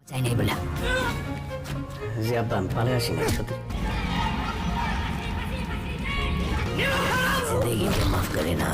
চাই নাই বলে যে আব্বা আমি পালে আসি না সত্যি জিন্দেগি কে মাফ করে না।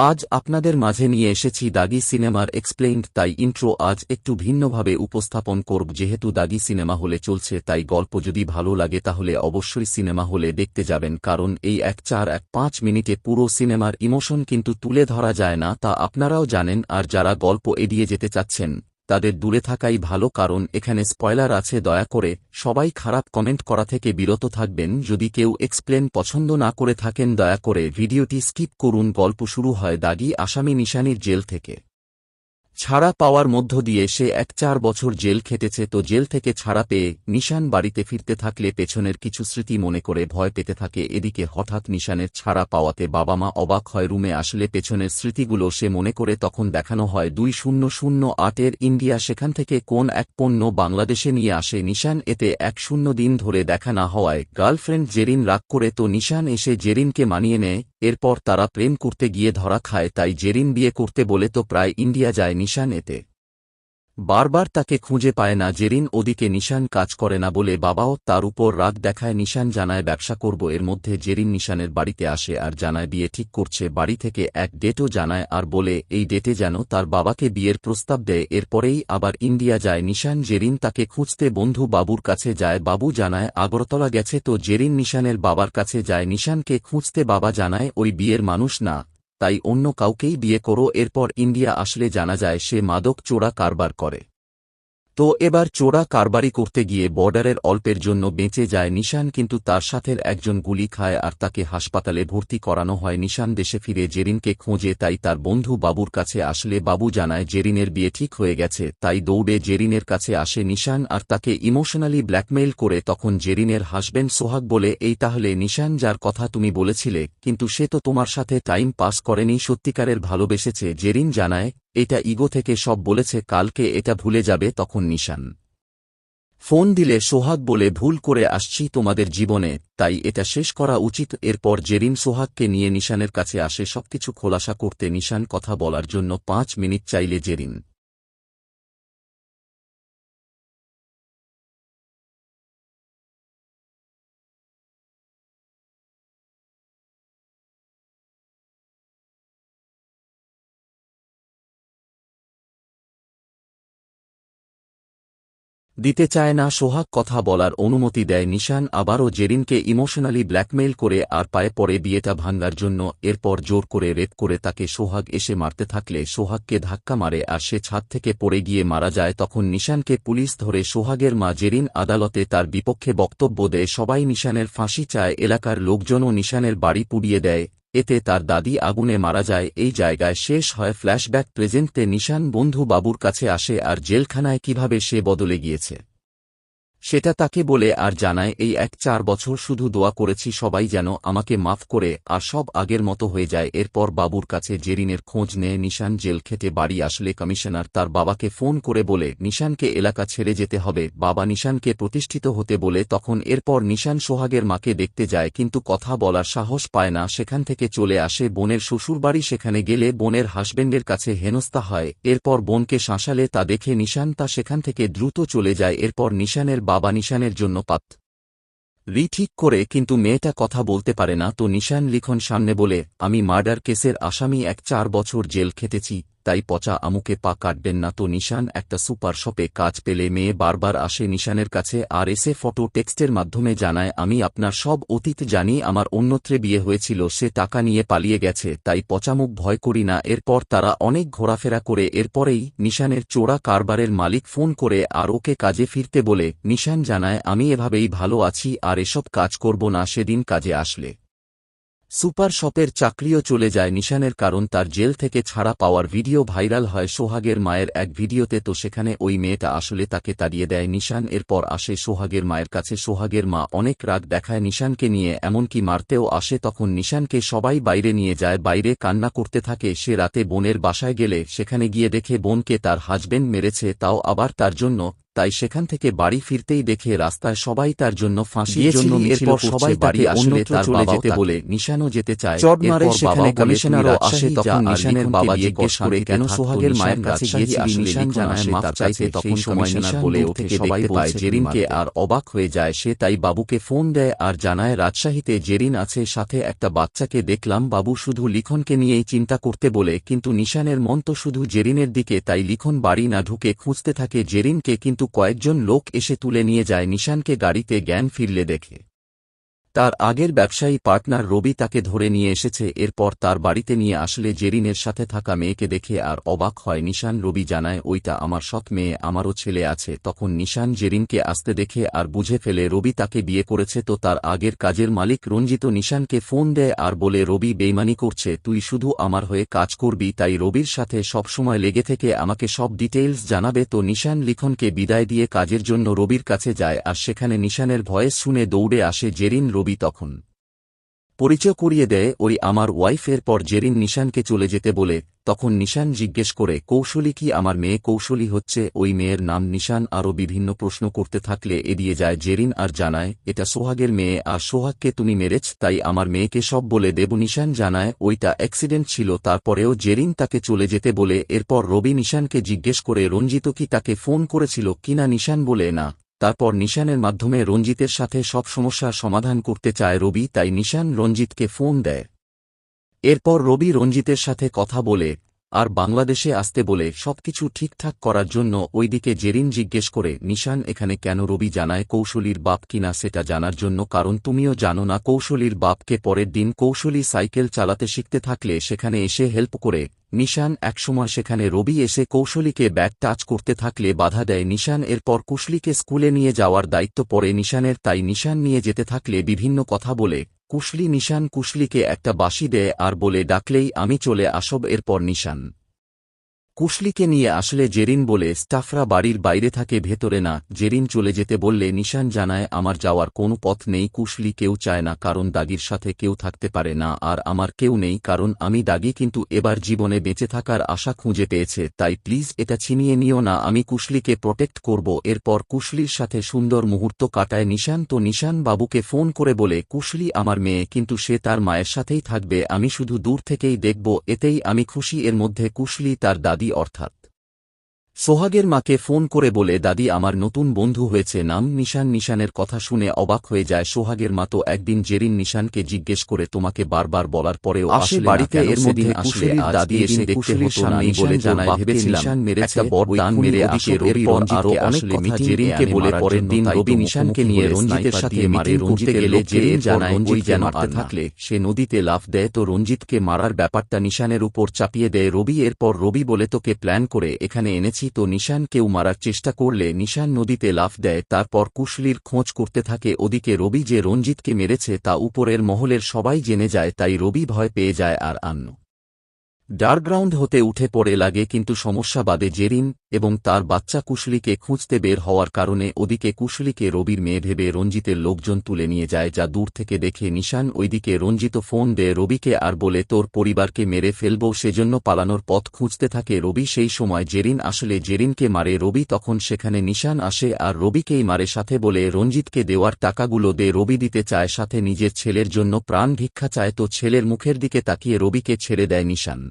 আজ আপনাদের মাঝে নিয়ে এসেছি দাগি সিনেমার এক্সপ্লেইনড, তাই ইন্ট্রো আজ একটু ভিন্নভাবে উপস্থাপন করব। যেহেতু দাগি সিনেমা হলে চলছে, তাই গল্প যদি ভালো লাগে তাহলে অবশ্যই সিনেমা হলে দেখতে যাবেন, কারণ এই 1-4-1-5 মিনিটে পুরো সিনেমার ইমোশন কিন্তু তুলে ধরা যায় না, তা আপনারাও জানেন। আর যারা গল্প এড়িয়ে যেতে চাচ্ছেন তাদের দূরে থাকাই ভালো, কারণ এখানে স্পয়লার আছে। দয়া করে সবাই খারাপ কমেন্ট করা থেকে বিরত থাকবেন। যদি কেউ এক্সপ্লেন পছন্দ না করে থাকেন দয়া করে ভিডিওটি স্কিপ করুন। গল্প শুরু হয় দাগি আসামি নিশানির জেল থেকে ছাড়া পাওয়ার মধ্য দিয়ে। সে 1-4 বছর জেল খেটেছে, তো জেল থেকে ছাড়া পেয়ে নিশান বাড়িতে ফিরতে থাকলে পেছনের কিছু স্মৃতি মনে করে ভয় পেতে থাকে। এদিকে হঠাৎ নিশানের ছাড়া পাওয়াতে বাবা মা অবাক হয়। রুমে আসলে পেছনের স্মৃতিগুলো সে মনে করে, তখন দেখানো হয় 2008-এর ইন্ডিয়া। সেখান থেকে কোন এক পণ্য বাংলাদেশে নিয়ে আসে নিশান। এতে 10 দিন ধরে দেখা না হওয়ায় গার্লফ্রেন্ড জেরিন রাগ করে, তো নিশান এসে জেরিনকে মানিয়ে নেয়। এরপর তারা প্রেম করতে গিয়ে ধরা খায়, তাই জেরিন বিয়ে করতে বলে তো প্রায় ইন্ডিয়া যায় নিশান। এতে বারবার তাকে খুঁজে পায় না জেরিন। ওদিকে নিশান কাজ করে না বলে বাবাও তার উপর রাগ দেখায়। নিশান জানায় ব্যবসা করব। এর মধ্যে জেরিন নিশানের বাড়িতে আসে আর জানায় বিয়ে ঠিক করছে। বাড়ি থেকে এক ডেটও জানায় আর বলে এই ডেটে যেন তার বাবাকে বিয়ের প্রস্তাব দেয়। এরপরেই আবার ইন্ডিয়া যায় নিশান। জেরিন তাকে খুঁজতে বন্ধু বাবুর কাছে যায়। বাবু জানায় আগরতলা গেছে, তো জেরিন নিশানের বাবার কাছে যায় নিশানকে খুঁজতে। বাবা জানায় ওই বিয়ের মানুষ না, তাই অন্য কাউকেই বিয়ে করো। এরপর ইন্ডিয়া আসলে জানা যায় সে মাদক চোরা কারবার করে। তো এবার চোরা কারবারি করতে গিয়ে বর্ডারের অল্পের জন্য বেঁচে যায় নিশান, কিন্তু তার সাথের একজন গুলি খায় আর তাকে হাসপাতালে ভর্তি করানো হয়। নিশান দেশে ফিরে জেরিনকে খোঁজে, তাই তার বন্ধু বাবুর কাছে আসলে বাবু জানায় জেরিনের বিয়ে ঠিক হয়ে গেছে। তাই দৌড়ে জেরিনের কাছে আসে নিশান আর তাকে ইমোশনালি ব্ল্যাকমেইল করে। তখন জেরিনের হাসবেন্ড সোহাগ বলে এই তাহলে নিশান যার কথা তুমি বলেছিলে, কিন্তু সে তো তোমার সাথে টাইম পাস করেনি, সত্যিকারের ভালোবেসেছে। জেরিন জানায় এটা ইগো থেকে সব বলেছে, কালকে এটা ভুলে যাবে। তখন নিশান ফোন দিলে সোহাগ বলে ভুল করে আসছি তোমাদের জীবনে, তাই এটা শেষ করা উচিত। এরপর জেরিন সোহাগকে নিয়ে নিশানের কাছে আসে সবকিছু খোলাসা করতে। নিশান কথা বলার জন্য 5 মিনিট চাইলে জেরিন দিতে চায় না। সোহাগ কথা বলার অনুমতি দেয়। নিশান আবারও জেরিনকে ইমোশনালি ব্ল্যাকমেইল করে আর পায়ে পড়ে বিয়েটা ভাঙার জন্য। এরপর জোর করে রেপ করে তাকে সোহাগ এসে মারতে থাকলে সোহাগকে ধাক্কা মারে আর সে ছাদ থেকে পড়ে গিয়ে মারা যায়। তখন নিশানকে পুলিশ ধরে। সোহাগের মা জেরিন আদালতে তার বিপক্ষে বক্তব্য দেয়। সবাই নিশানের ফাঁসি চায়। এলাকার লোকজনও নিশানের বাড়ি পুড়িয়ে দেয়। এতে তার দাদি আগুনে মারা যায়। এই জায়গায় শেষ হয় ফ্ল্যাশব্যাক। প্রেজেন্টে নিশান বন্ধু বাবুর কাছে আসে আর জেলখানায় কিভাবে সে বদলে গিয়েছে সেটা তাকে বলে আর জানায় এই 1-4 বছর শুধু দোয়া করেছি সবাই যেন আমাকে মাফ করে আর সব আগের মতো হয়ে যায়। এরপর বাবুর কাছে জেরিনের খোঁজ নেয় নিশান। জেল খেটে বাড়ি আসলে কমিশনার তার বাবাকে ফোন করে বলে নিশানকে এলাকা ছেড়ে যেতে হবে। বাবা নিশানকে প্রতিষ্ঠিত হতে বলে। তখন এরপর নিশান সোহাগের মাকে দেখতে যায়, কিন্তু কথা বলার সাহস পায় না। সেখান থেকে চলে আসে বোনের শ্বশুরবাড়ি। সেখানে গেলে বোনের হাসবেন্ডের কাছে হেনস্থা হয়। এরপর বোনকে শাসালে তা দেখে নিশান তা সেখান থেকে দ্রুত চলে যায়। এরপর নিশানের বাবা নিশানের জন্য রি ঠিক করে, কিন্তু মেয়েটা কথা বলতে পারে না। তো নিশান লিখন সামনে বলে আমি মার্ডার কেসের আসামি, 1-4 বছর জেল খেটেছি, তাই পচা আমুকে পা কাটবেন না। তো নিশান একটা সুপার শপে কাজ পেলে মেয়ে বারবার আসে নিশানের কাছে আর এসে ফটো টেক্সটের মাধ্যমে জানায় আমি আপনার সব অতীত জানি, আমার অন্যত্রে বিয়ে হয়েছিল, সে টাকা নিয়ে পালিয়ে গেছে, তাই পচামুখ ভয় করি না। এরপর তারা অনেক ঘোরাফেরা করে। এরপরেই নিশানের চোরা কারবারের মালিক ফোন করে আর ওকে কাজে ফিরতে বলে। নিশান জানায় আমি এভাবেই ভালো আছি আর এসব কাজ করব না। সেদিন কাজে আসলে সুপার শপের চাকরিও চলে যায় নিশানের, কারণ তার জেল থেকে ছাড়া পাওয়ার ভিডিও ভাইরাল হয় সোহাগের মায়ের এক ভিডিওতে। তো সেখানে ওই মেয়েটা আসলে তাকে তাড়িয়ে দেয় নিশান। এরপর আসে সোহাগের মায়ের কাছে। সোহাগের মা অনেক রাগ দেখায় নিশানকে নিয়ে, এমনকি মারতেও আসে। তখন নিশানকে সবাই বাইরে নিয়ে যায়। বাইরে কান্না করতে থাকে। সে রাতে বোনের বাসায় গেলে সেখানে গিয়ে দেখে বোনকে তার হাজবেন্ড মেরেছে, তাও আবার তার জন্য। তাই সেখান থেকে বাড়ি ফিরতেই দেখে রাস্তায় সবাই তার জন্য ফাঁসির জন্য এরপর সবাই বাড়ি আসলে তার চলে যেতে বলে নিশানও যেতে চায়। এরপর সেখানে কমিশনারও আসে, তখন নিশানের বাবা জিজ্ঞেস করে কেন সোহাগের মায়ের কাছে গিয়েছিলি। নিশান জানায় মাফ চাইতে, তখন কমিশনার বলে ওঠে সবাই পায় জেরিনকে আর অবাক হয়ে যায় সে, তাই বাবুকে ফোন দেয় আর জানায় রাজশাহীতে জেরিন আছে, সাথে একটা বাচ্চাকে দেখলাম। বাবু শুধু লিখনকে নিয়েই চিন্তা করতে বলে, কিন্তু নিশানের মন তো শুধু জেরিনের দিকে, তাই লিখন বাড়ি না ঢুকে খুঁজতে থাকে জেরিনকে, কিন্তু কয়েকজন লোক এসে তুলে নিয়ে যায় নিশানকে। গাড়িতে জ্ঞান ফিরলে দেখে তার আগের ব্যবসায়ী পার্টনার রবি তাকে ধরে নিয়ে এসেছে। এরপর তার বাড়িতে নিয়ে আসলে জেরিনের সাথে থাকা মেয়েকে দেখে আর অবাক হয় নিশান। রবি জানায় ওইটা আমার সৎ মেয়ে, আমারও ছেলে আছে। তখন নিশান জেরিনকে আসতে দেখে আর বুঝে ফেলে রবি তাকে বিয়ে করেছে। তো তার আগের কাজের মালিক রঞ্জিত নিশানকে ফোন দেয় আর বলে রবি বেইমানি করছে, তুই শুধু আমার হয়ে কাজ করবি, তাই রবির সাথে সবসময় লেগে থেকে আমাকে সব ডিটেইলস জানাবে। তো নিশান লিখনকে বিদায় দিয়ে কাজের জন্য রবির কাছে যায় আর সেখানে নিশানের ভয়েস শুনে দৌড়ে আসে জেরিন। রবি তখন পরিচয় করিয়ে দেয় ওই আমার ওয়াইফ। এরপর জেরিন নিশানকে চলে যেতে বলে, তখন নিশান জিজ্ঞেস করে কৌশলী কি আমার মেয়ে? কৌশলী হচ্ছে ওই মেয়ের নাম। নিশান আরও বিভিন্ন প্রশ্ন করতে থাকলে এড়িয়ে যায় জেরিন আর জানায় এটা সোহাগের মেয়ে, আর সোহাগকে তুমি মেরেছ, তাই আমার মেয়েকে সব বলে দেব। নিশান জানায় ওইটা অ্যাক্সিডেন্ট ছিল। তারপরেও জেরিন তাকে চলে যেতে বলে। এরপর রবি নিশানকে জিজ্ঞেস করে রঞ্জিত কি তাকে ফোন করেছিল কিনা। নিশান বলে না। তারপর নিশানের মাধ্যমে রঞ্জিতের সাথে সব সমস্যার সমাধান করতে চায় রবি, তাই নিশান রঞ্জিতকে ফোন দেয়। এরপর রবি রঞ্জিতের সাথে কথা বলে আর বাংলাদেশে আসতে বলে সবকিছু ঠিকঠাক করার জন্য। ওইদিকে জেরিন জিজ্ঞেস করে নিশান এখানে কেন? রবি জানায় কৌশলীর বাপ কিনা সেটা জানার জন্য, কারণ তুমিও জানো না কৌশলীর বাপকে। পরের দিন কৌশলী সাইকেল চালাতে শিখতে থাকলে সেখানে এসে হেল্প করে নিশান। একসময় সেখানে রবি এসে কৌশলীকে ব্যাগ টাচ করতে থাকলে বাধা দেয় নিশান। এরপর কুশলীকে স্কুলে নিয়ে যাওয়ার দায়িত্ব পড়ে নিশানের, তাই নিশান নিয়ে যেতে থাকলে বিভিন্ন কথা বলে কুশলী। নিশান কুশলীকে একটা বাঁশি দেয় আর বলে ডাকলেই আমি চলে আসব। এরপর নিশান কুশলীকে নিয়ে আসলে জেরিন বলে স্টাফরা বাড়ির বাইরে থাকে, ভেতরে না। জেরিন চলে যেতে বললে নিশান জানায় আমার যাওয়ার কোনো পথ নেই। কুশলী কেউ চায় না, কারণ দাগির সাথে কেউ থাকতে পারে না, আর আমার কেউ নেই কারণ আমি দাগি, কিন্তু এবার জীবনে বেঁচে থাকার আশা খুঁজে পেয়েছে, তাই প্লিজ এটা ছিনিয়ে নিও না, আমি কুশলীকে প্রোটেক্ট করব। এরপর কুশলীর সাথে সুন্দর মুহূর্ত কাটায় নিশান। তো নিশান বাবুকে ফোন করে বলে কুশলী আমার মেয়ে, কিন্তু সে তার মায়ের সাথেই থাকবে, আমি শুধু দূর থেকেই দেখব, এতেই আমি খুশি। এর মধ্যে কুশলী তার দাদি অর্থাৎ সোহাগের মাকে ফোন করে বলে দাদি আমার নতুন বন্ধু হয়েছে, নাম নিশান। নিশানের কথা শুনে অবাক হয়ে যায় সোহাগের মা। তো একদিন জেরিন নিশানকে জিজ্ঞেস করে তোমাকে বারবার বলার পরেও আসে বাড়িতে? এর মধ্যে কুশলীর দাদি এসে কুশলীর সামনেই বলে জানায় ভেবেছিলাম নিশান মেরেছে, বড় দান মেরে আসে রবি। রঞ্জিতকে অনেক কথা জেরিনকে বলে পরের দিন রবি নিশানকে নিয়ে রঞ্জিতের সাথে মিটিং করতে গেলে জেরিন জানায় ওই যেন মারতে থাকলে সে নদীতে লাফ দেয়। তো রঞ্জিতকে মারার ব্যাপারটা নিশানের উপর চাপিয়ে দেয় রবি। এরপর রবি বলে তোকে প্ল্যান করে এখানে এনেছি। তো নিশান কেউ মারার চেষ্টা করলে নিশান নদীতে লাফ দেয়। তারপর কুশলীর খোঁজ করতে থাকে। ওদিকে রবি যে রঞ্জিতকে মেরেছে তা উপরের মহলের সবাই জেনে যায়, তাই রবি ভয় পেয়ে যায় আর আন্ন ডার্কগ্রাউন্ড হতে উঠে পড়ে লাগে। কিন্তু সমস্যা বাদে জেরিন এবং তার বাচ্চা কুশলীকে খুঁজতে বের হওয়ার কারণে ওদিকে কুশলীকে রবির মেয়ে ভেবে রঞ্জিতের লোকজন তুলে নিয়ে যায়, যা দূর থেকে দেখে নিশান। ওইদিকে রঞ্জিত ফোন দেয় রবিকে আর বলে তোর পরিবারকে মেরে ফেলব, সেজন্য পালানোর পথ খুঁজতে থাকে রবি। সেই সময় জেরিন আসলে জেরিনকে মারে রবি। তখন সেখানে নিশান আসে আর রবিকেই মারে, সাথে বলে রঞ্জিতকে দেওয়ার টাকাগুলো দে। রবি দিতে চায়, সাথে নিজের ছেলের জন্য প্রাণ ভিক্ষা চায়। তো ছেলের মুখের দিকে তাকিয়ে রবিকে ছেড়ে দেয় নিশান,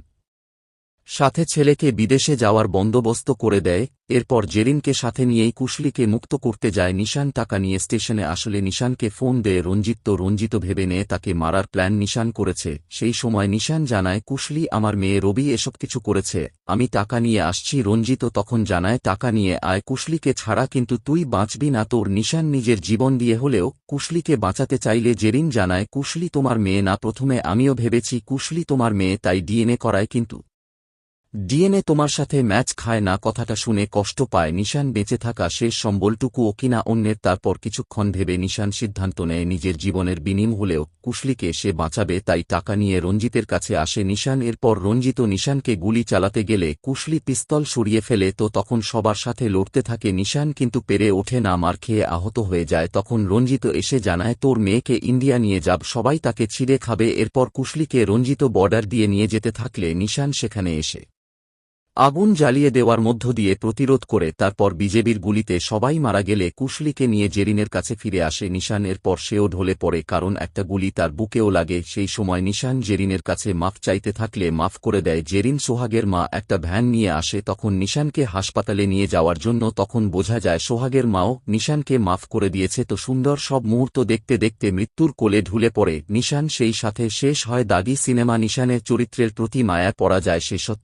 সাথে ছেলেকে বিদেশে যাওয়ার বন্দোবস্ত করে দেয়। এরপর জেরিনকে সাথে নিয়েই কুশলীকে মুক্ত করতে যায় নিশান টাকা নিয়ে। স্টেশনে আসলে নিশানকে ফোন দেয় রঞ্জিত। তো রঞ্জিত ভেবে নেয় তাকে মারার প্ল্যান নিশান করেছে। সেই সময় নিশান জানায় কুশলী আমার মেয়ে, রবি এসব কিছু করেছে, আমি টাকা নিয়ে আসছি। রঞ্জিত তখন জানায় টাকা নিয়ে আয়, কুশলীকে ছাড়া কিন্তু তুই বাঁচবি না তোর। নিশান নিজের জীবন দিয়ে হলেও কুশলীকে বাঁচাতে চাইলে জেরিন জানায় কুশলী তোমার মেয়ে না। প্রথমে আমিও ভেবেছি কুশলী তোমার মেয়ে, তাই ডিএনএ করায়, কিন্তু ডিএনএ তোমার সাথে ম্যাচ খায় না। কথাটা শুনে কষ্ট পায় নিশান, বেঁচে থাকা শেষ সম্বলটুকুও কিনা অন্যের। তারপর কিছুক্ষণ ভেবে নিশান সিদ্ধান্ত নেয় নিজের জীবনের বিনিময়ে হলেও কুশলীকে সে বাঁচাবে, তাই টাকা নিয়ে রঞ্জিতের কাছে আসে নিশান। এরপর রঞ্জিত নিশানকে গুলি চালাতে গেলে কুশলী পিস্তল সরিয়ে ফেলে। তো তখন সবার সাথে লড়তে থাকে নিশান, কিন্তু পেরে ওঠে না, মার খেয়ে আহত হয়ে যায়। তখন রঞ্জিত এসে জানায় তোর মেয়েকে ইন্ডিয়া নিয়ে যাব, সবাই তাকে ছিঁড়ে খাবে। এরপর কুশলীকে রঞ্জিত বর্ডার দিয়ে নিয়ে যেতে থাকলে নিশান সেখানে এসে আগুন জ্বালিয়ে দেওয়ার মধ্য দিয়ে প্রতিরোধ করে তারপর বিজেপির গুলিতে সবাই মারা গেলে কুশলিকে নিয়ে জেরিনের কাছে ফিরে আসে নিশান। এরপর সেও ঢলে পড়ে, কারণ একটা গুলি তার বুকেও লাগে। সেই সময় নিশান জেরিনের কাছে মাফ চাইতে থাকলে মাফ করে দেয় জেরিন। সোহাগের মা একটা ভ্যান নিয়ে আসে তখন নিশানকে হাসপাতালে নিয়ে যাওয়ার জন্য। তখন বোঝা যায় সোহাগের মাও নিশানকে মাফ করে দিয়েছে। তো সুন্দর সব মুহূর্ত দেখতে দেখতে মৃত্যুর কোলে ঢুলে পড়ে নিশান। সেই সাথে শেষ হয় দাগি সিনেমা। নিশানের চরিত্রের প্রতি মায়া পড়া যায় শেষত।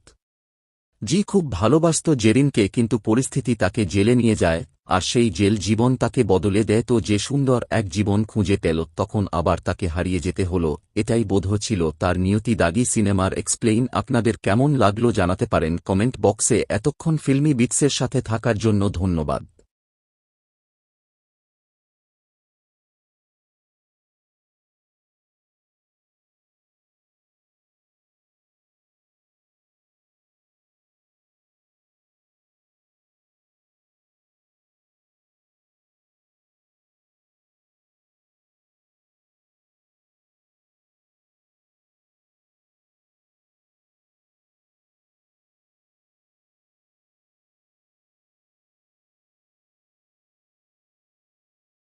জি খুব ভালোবাসত জেরিনকে, কিন্তু পরিস্থিতি তাকে জেলে নিয়ে যায়, আর সেই জেল জীবন তাকে বদলে দেয়। তো যে সুন্দর এক জীবন খুঁজে পেল তখন আবার তাকে হারিয়ে যেতে হলো। এটাই বোধ ছিল তার নিয়তি। দাগি সিনেমার এক্সপ্লেইন আপনাদের কেমন লাগলো জানাতে পারেন কমেন্ট বক্সে। এতক্ষণ ফিল্মি বিটসের সাথে থাকার জন্য ধন্যবাদ।